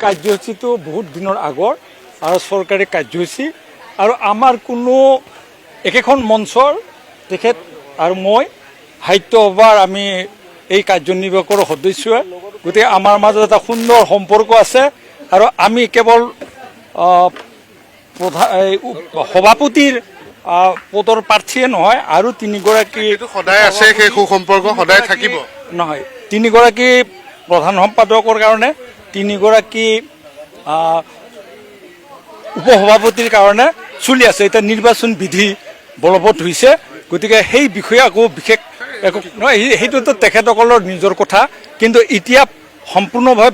কাৰ্যসূচীটো বহুত দিনৰ আগৰ আৰু চৰকাৰী কাৰ্যসূচী আৰু আমাৰ কোনো একেখন মঞ্চৰ তেখেত আৰু মই সাহিত্য সভাৰ আমি এই কাৰ্যনিৰ্বাহকৰ সদস্য গতিকে আমাৰ মাজত এটা সুন্দৰ সম্পৰ্ক আছে আৰু আমি কেৱল সভাপতিৰ পদৰ প্ৰাৰ্থীয়ে নহয় আৰু তিনিগৰাকী সদায় আছে সেই সুসম্পৰ্ক সদায় থাকিব নহয় তিনিগৰাকী প্ৰধান সম্পাদকৰ কাৰণে তিনিগৰাকী উপসভাপতিৰ কাৰণে চলি আছে এতিয়া নিৰ্বাচন বিধি বলবৎ হৈছে গতিকে সেই বিষয়ে আকৌ বিশেষ একো নহয় সেইটোতো তেখেতসকলৰ নিজৰ কথা কিন্তু এতিয়া সম্পূৰ্ণভাৱে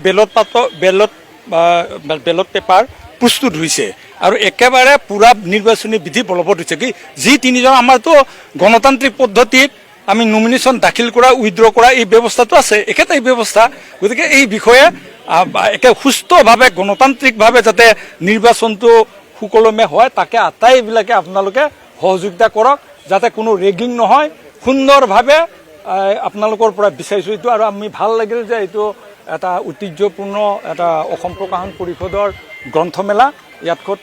বেলট পেপাৰ প্ৰস্তুত হৈছে আৰু একেবাৰে পূৰা নিৰ্বাচনী বিধি বলবৎ হৈছে কি যি তিনিজন আমাৰতো গণতান্ত্ৰিক পদ্ধতিত আমি নমিনেশ্যন দাখিল কৰা উইথড্ৰ কৰা এই ব্যৱস্থাটো আছে একেটাই ব্যৱস্থা গতিকে এই বিষয়ে একে সুস্থভাৱে গণতান্ত্ৰিকভাৱে যাতে নিৰ্বাচনটো সুকলমে হয় তাকে আটাইবিলাকে আপোনালোকে সহযোগিতা কৰক যাতে কোনো ৰেগিং নহয় সুন্দৰভাৱে আপোনালোকৰ পৰা বিচাৰিছোঁ এইটো আৰু আমি ভাল লাগিল যে এইটো এটা ঐতিহ্যপূৰ্ণ এটা অসম প্ৰকাশন পৰিষদৰ গ্ৰন্থমেলা ইয়াত খুব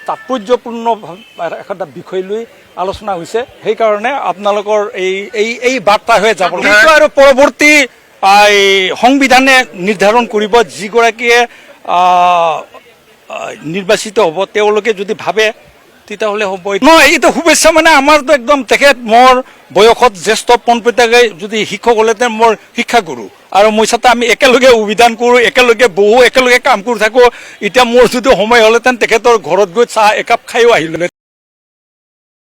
তাৎপৰ্যপূৰ্ণ এটা বিষয় লৈ আলোচনা হৈছে সেইকাৰণে আপোনালোকৰ এই বাৰ্তা হৈ যাব আৰু পৰৱৰ্তী সংবিধানে নিৰ্ধাৰণ কৰিব যিগৰাকীয়ে নিৰ্বাচিত হ'ব তেওঁলোকে যদি ভাবে তেতিয়াহ'লে হ'ব নহয় এইটো শুভেচ্ছা মানে আমাৰতো একদম তেখেত মোৰ বয়সত জ্যেষ্ঠ পোনপটীয়াকে যদি শিক্ষক হ'লেহেঁতেন মোৰ শিক্ষাগুৰু আৰু মই চাতে আমি একেলগে অভিধান কৰোঁ একেলগে বহোঁ একেলগে কাম কৰি থাকোঁ এতিয়া মোৰ যদি সময় হ'লেহেঁতেন তেখেতৰ ঘৰত গৈ চাহ একাপ খায়ো আহিলোঁ